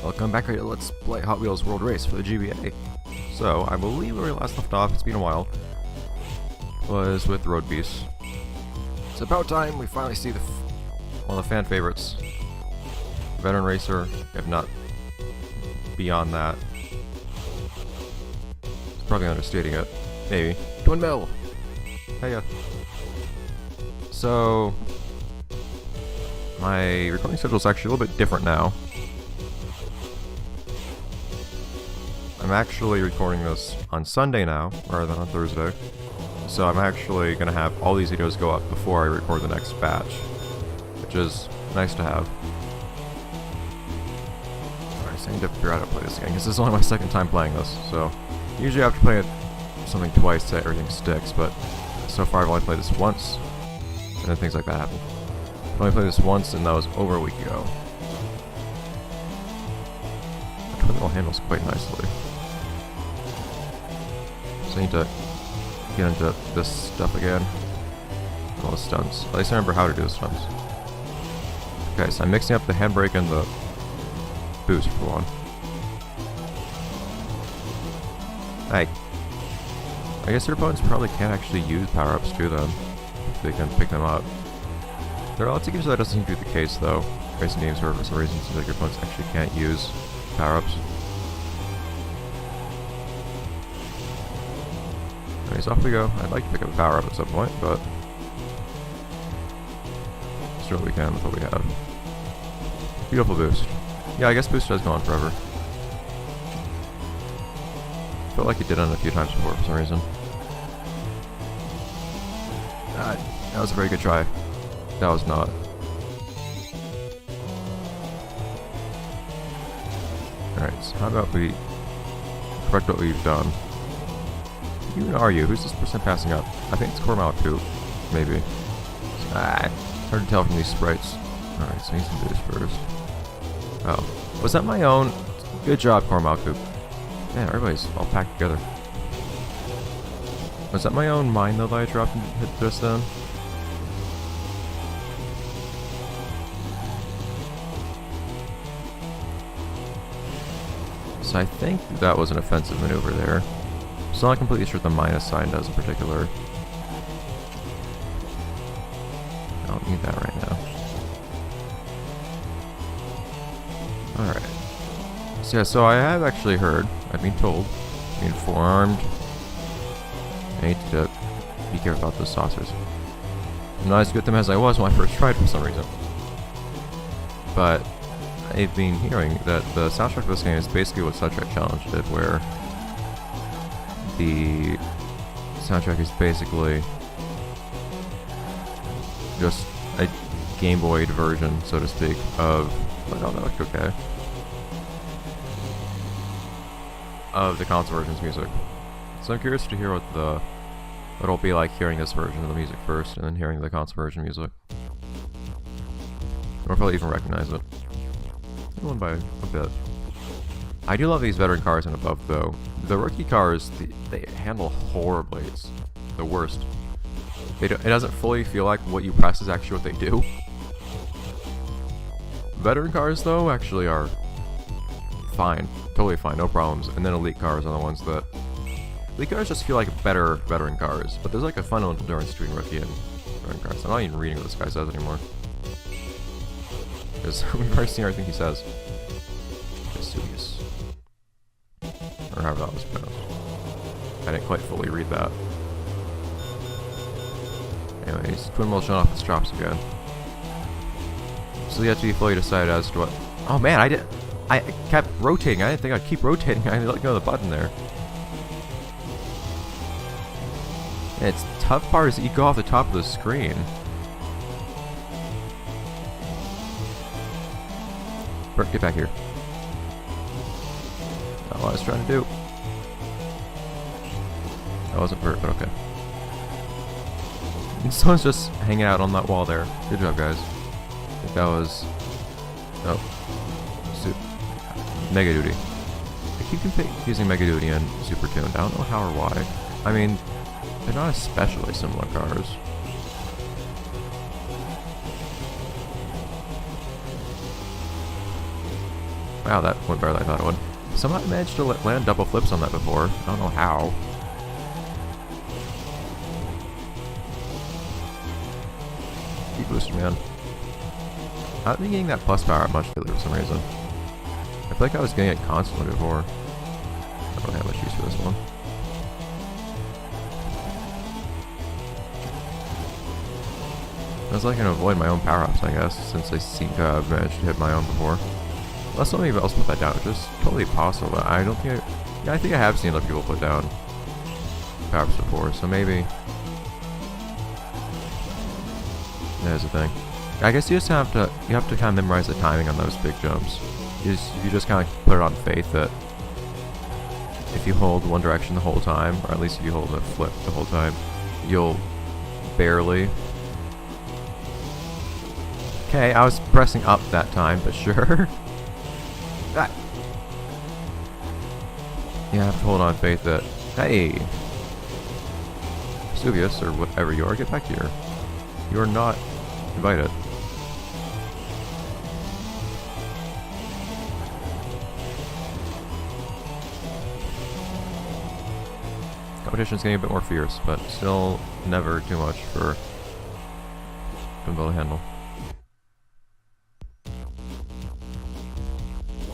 Welcome back here. Let's play Hot Wheels World Race for the GBA. So, I believe where we last left off, it's been a while, was with Road Beast. It's about time we finally see one of the fan favorites. Veteran Racer, if not beyond that. It's probably understating it. Maybe. Twin Mill! Hiya. So, my recording schedule is actually a little bit different now. I'm actually recording this on Sunday now, rather than on Thursday. So I'm actually going to have all these videos go up before I record the next batch, which is nice to have. Alright, so I need to figure out how to play this again, because this is only my second time playing this, so usually I have to play it something twice so everything sticks, but so far I've only played this once, and then things like that happen. I've only played this once, and that was over a week ago. The twin wheel handles quite nicely. So I need to get into this stuff again. All the stunts. At least I remember how to do the stunts. Okay, so I'm mixing up the handbrake and the boost for one. Hey. I guess your opponents probably can't actually use power-ups to them. If they can pick them up. There are lots of games that doesn't seem to be the case though. Racing games where for some reason it seems like your opponents actually can't use power-ups. Anyways, off we go. I'd like to pick up a power-up at some point, but let's do what we can with what we have. Beautiful boost. Yeah, I guess boost has gone forever. Felt like it did it a few times before for some reason. That was a very good try. That was not. Alright, so how about we correct what we've done? Who even are you? Who's this person passing up? I think it's Cormalcoop. Maybe. It's hard to tell from these sprites. Alright, so I need some boost first. Oh. Was that my own? Good job, Cormalcoop. Man, everybody's all packed together. Was that my own mine, though, that I dropped and hit just then? So I think that was an offensive maneuver there. So I'm not completely sure what the minus sign does in particular. I don't need that right now. Alright. So yeah, so I have actually heard, I've been told, been informed, I need to be careful about those saucers. I'm not as good at them as I was when I first tried for some reason. But I've been hearing that the soundtrack of this game is basically what Star Trek Challenge did, where the soundtrack is basically just a Game Boy version, so to speak, of... Oh no, that looked okay. Of the console version's music. So I'm curious to hear what it'll be like hearing this version of the music first, and then hearing the console version music. Or if I'll even recognize it. One by a bit. I do love these veteran cars and above, though. The rookie cars, they handle horribly. It's the worst. It doesn't fully feel like what you press is actually what they do. Veteran cars, though, actually are fine. Totally fine, no problems. And then elite cars are the ones that... Elite cars just feel like better veteran cars, but there's like a fundamental difference between rookie and veteran cars. I'm not even reading what this guy says anymore. Because we've already seen everything he says. Vesuvius. Or however that was pronounced. I didn't quite fully read that. Anyways, twin wheel showing off its chops again. So you have to be fully decided as to what... Oh man, I kept rotating. I didn't think I'd keep rotating. I let go of the button there. Yeah, it's tough part is that you go off the top of the screen. Bert, get back here. Not what I was trying to do. That wasn't Bert, but okay. And someone's just hanging out on that wall there. Good job, guys. I think that was... Oh. Mega Duty. I keep confusing Mega Duty and Super Tuned. I don't know how or why. I mean, they're not especially similar cars. Wow, that went better than I thought it would. Somehow I managed to land double flips on that before. I don't know how. Keep boosting, man. I haven't been getting that plus power up much lately for some reason. I feel like I was getting it constantly before. I don't have much use for this one. I was like going to avoid my own power-ups, I guess, since I seem to have managed to hit my own before. Unless somebody else put that down, which is totally possible, but I don't think I think I have seen other people put down power-ups before, so maybe there's the thing. I guess you have to kind of memorize the timing on those big jumps. You just kind of put it on faith that if you hold one direction the whole time, or at least if you hold a flip the whole time, you'll barely. Okay, I was pressing up that time, but sure. Ah. You have to hold on faith that, hey, Vesuvius, or whatever you are, get back here. You are not invited. Competition's getting a bit more fierce, but still never too much for Twinball to handle.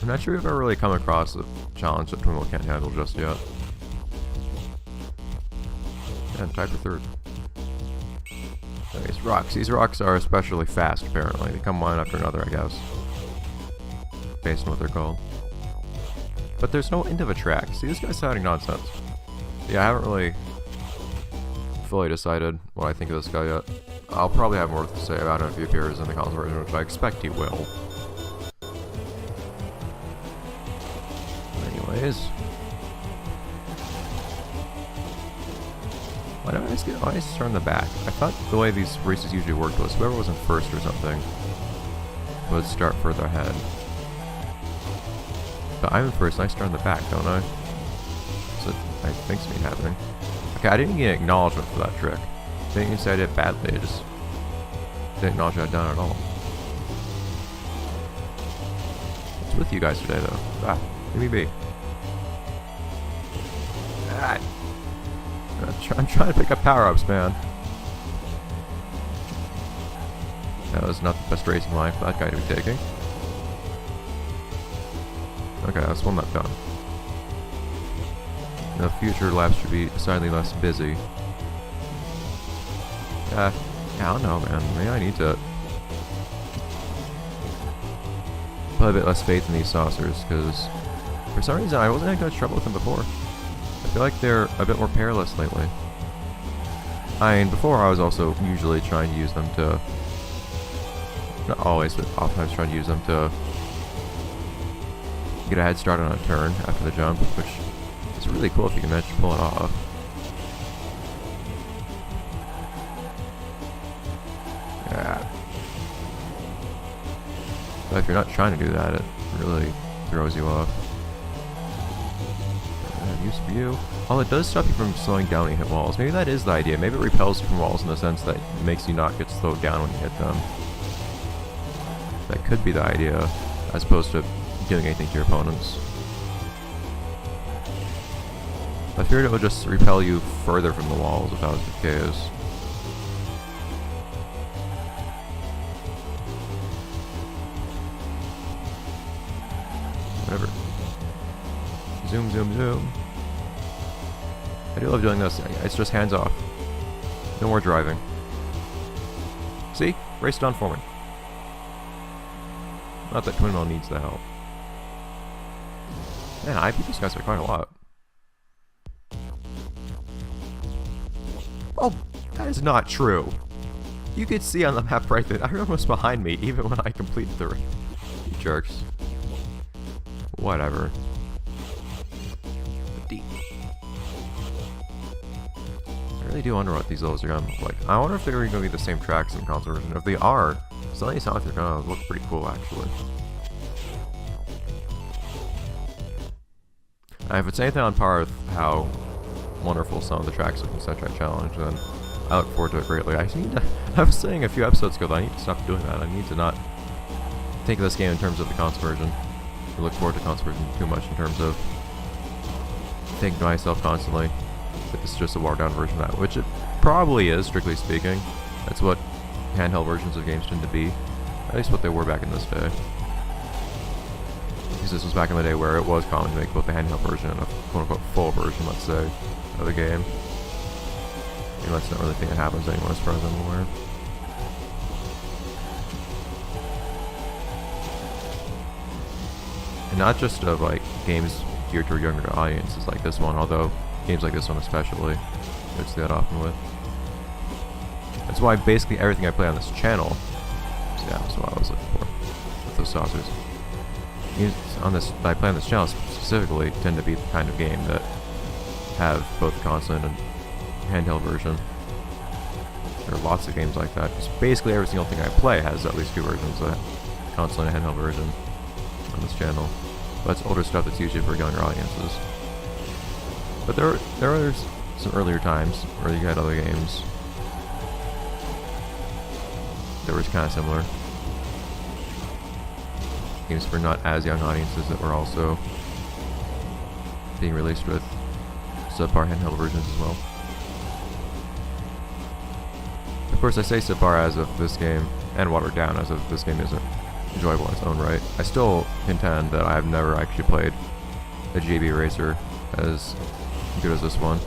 I'm not sure we've ever really come across a challenge that Twinball can't handle just yet. And tied for third. These rocks. These rocks are especially fast, apparently. They come one after another, I guess. Based on what they're called. But there's no end of a track. See, this guy's sounding nonsense. Yeah, I haven't really fully decided what I think of this guy yet. I'll probably have more to say about him if he appears in the console version, which I expect he will. Anyways. Why do I always start in the back? I thought the way these races usually worked was whoever was in first or something would start further ahead. But I'm in first and I start in the back, don't I? So I think's me happening. Okay, I didn't get acknowledgement for that trick. They didn't even say I did it badly, I just didn't acknowledge I'd done it at all. What's with you guys today, though? Ah, leave me be. Ah. I'm trying to pick up power-ups, man. That was not the best racing line for that guy to be taking. Okay, that's one lap done. The future laps should be decidedly less busy. I don't know, man. Maybe I need to put a bit less faith in these saucers, because for some reason I wasn't having much trouble with them before. I feel like they're a bit more perilous lately. I mean, before I was also usually trying to use them to... Not always, but oftentimes trying to use them to get a head start on a turn after the jump, which is really cool if you can manage to pull it off. Yeah. But if you're not trying to do that, it really throws you off. Use view. Well, it does stop you from slowing down when you hit walls. Maybe that is the idea. Maybe it repels you from walls in the sense that it makes you not get slowed down when you hit them. That could be the idea, as opposed to doing anything to your opponents. I figured it would just repel you further from the walls if that was the case. Whatever. Zoom, zoom, zoom. I do love doing this. It's just hands off. No more driving. See? Race done for me. Not that Twinball needs the help. Man, I beat these guys by quite a lot. Oh, that is not true. You could see on the map right there, everyone was behind me, even when I completed the race. You jerks. Whatever. I really do wonder what these levels are going to look like. I wonder if they're going to be the same tracks in the console version. If they are, suddenly sound like they're going to look pretty cool, actually. If it's anything on par with how wonderful some of the tracks look in Sunshine Challenge, then I look forward to it greatly. I was saying a few episodes ago that I need to stop doing that. I need to not think of this game in terms of the console version. look forward to console version too much in terms of thinking to myself constantly that this is just a watered down version of that, which it probably is, strictly speaking. That's what handheld versions of games tend to be. At least what they were back in this day. Because this was back in the day where it was common to make both the handheld version and a quote-unquote full version, let's say, of the game. I mean, that's not really a thing that happens anymore as far as I'm aware. And not just of like games geared to younger audiences like this one, although games like this one especially, it's that often with. That's why basically everything I play on this channel, yeah, that's what I was looking for with those saucers. Games on this that I play on this channel specifically tend to be the kind of game that have both the console and handheld version. There are lots of games like that. Because basically every single thing I play has at least two versions, a console and a handheld version on this channel. But it's older stuff that's usually for younger audiences. But there are some earlier times where you had other games that were kind of similar. Games for not as young audiences that were also being released with subpar handheld versions as well. Of course, I say subpar as if this game, and watered down as if this game isn't enjoyable in its own right. I still contend that I've never actually played a GBA racer as good as this one.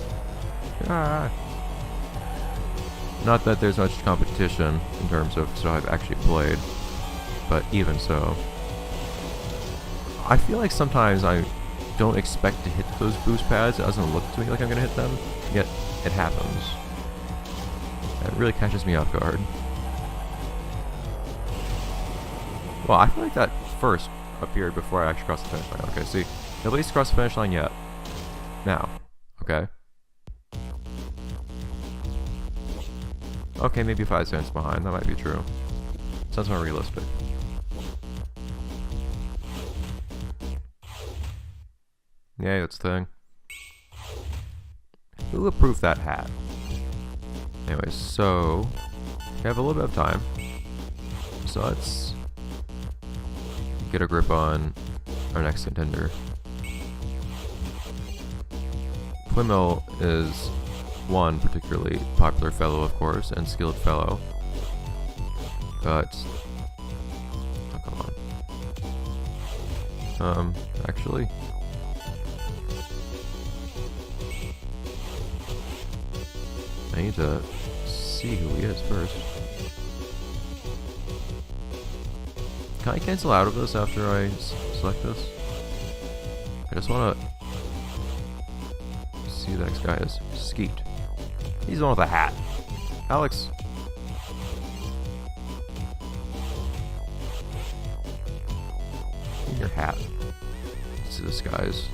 Not that there's much competition in terms of stuff I've actually played, but even so, I feel like sometimes I don't expect to hit those boost pads. It doesn't look to me like I'm going to hit them, yet it happens. It really catches me off guard. Well, I feel like that first appeared before I actually crossed the finish line. Okay, see, nobody's crossed the finish line yet. Now, okay. Okay, maybe 5 seconds behind. That might be true. Sounds more realistic. Yeah, that's the thing. Who approved that hat? Anyways, so we have a little bit of time. So let's get a grip on our next contender. Plymouth is one particularly popular fellow, of course, and skilled fellow. But oh, come on. Actually, I need to see who he is first. Can I cancel out of this after I select this? I just want to see who the next guy is. Skeet. He's the one with a hat. Alex. Your hat. Let's see this guy's.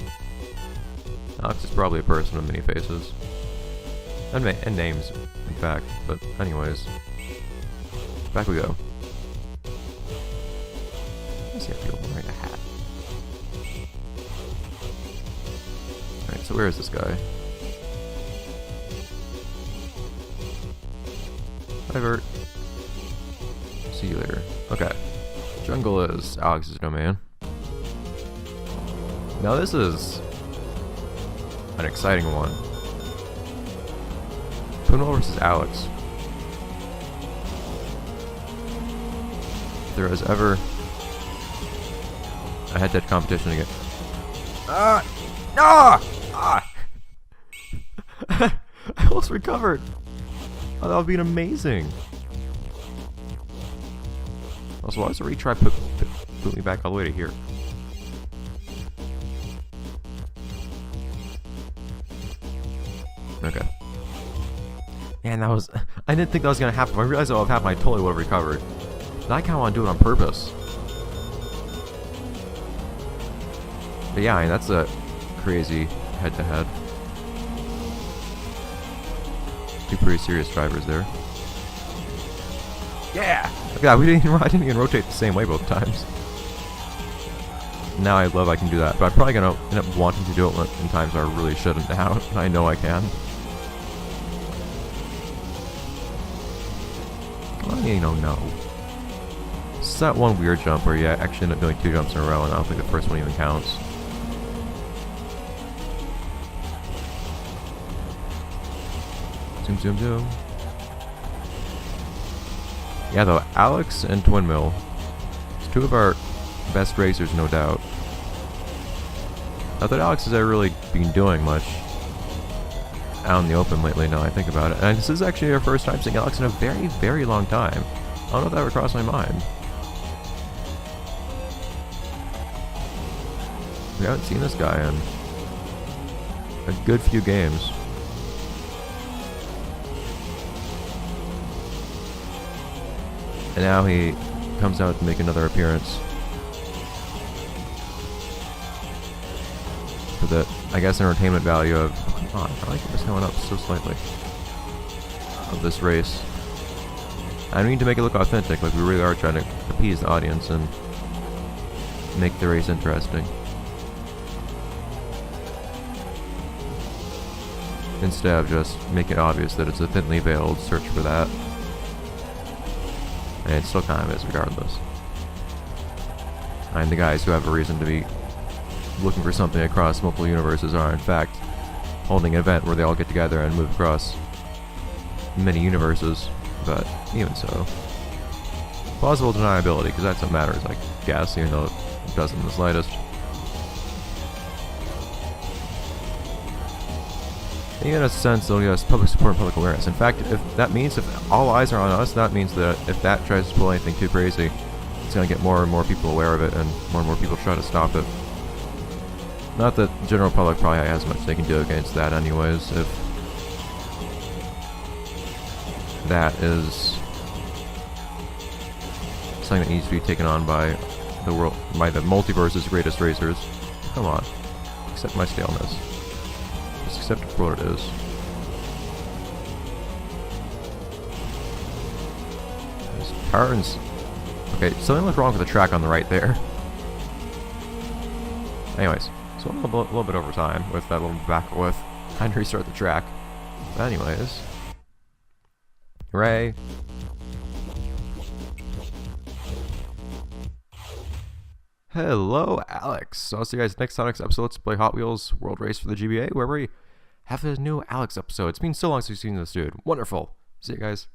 Alex is probably a person with many faces. And names, in fact. But anyways. Back we go. Let's see if he'll wearing a hat. Alright, so where is this guy? Hi, Bert. See you later. Okay. Jungle is Alex's domain. Now this is an exciting one. Puno versus Alex. If there is ever a head-to-head competition again. No! I almost recovered. Oh, that would be amazing. Also, why does the retry put me back all the way to here? Okay. Man, that was... I didn't think that was going to happen. When I realized that would have happened, I totally would have recovered. And I kind of want to do it on purpose. But yeah, I mean, that's a crazy head-to-head. Two pretty serious drivers there. Yeah! Look at that, I didn't even rotate the same way both times. Now I love I can do that, but I'm probably going to end up wanting to do it in times where I really shouldn't now, and I know I can. Come on, you know, no. It's that one weird jump where you actually end up doing 2 jumps in a row, and I don't think the first one even counts. Zoom, zoom, zoom. Yeah, though, Alex and Twin Mill, it's 2 of our best racers, no doubt. Not that Alex has ever really been doing much out in the open lately, now I think about it. And this is actually our first time seeing Alex in a very, very long time. I don't know if that would cross my mind. We haven't seen this guy in a good few games. And now he comes out to make another appearance. For the, I guess, entertainment value of... Come on, I like this going up so slightly. Of this race. I need to make it look authentic, like we really are trying to appease the audience and make the race interesting. Instead of just make it obvious that it's a thinly veiled search for that. And it still kind of is regardless. And the guys who have a reason to be looking for something across multiple universes are in fact holding an event where they all get together and move across many universes, but even so. Plausible deniability, because that's what matters, I guess, even though it doesn't in the slightest. In a sense, they'll give us public support and public awareness. In fact, if that means if all eyes are on us, that means that if that tries to pull anything too crazy, it's going to get more and more people aware of it, and more people try to stop it. Not that the general public probably has much they can do against that anyways, if that is something that needs to be taken on by the world, by the multiverse's greatest racers. Come on, accept my staleness. Just accept it for what it is. There's turns. Okay, something looked wrong with the track on the right there. Anyways, so a little bit over time with that little back with trying to restart the track. But anyways, hooray! Hello, Alex. So I'll see you guys next Sonic's episode. Let's play Hot Wheels World Race for the GBA, where we have the new Alex episode. It's been so long since we've seen this dude. Wonderful. See you guys.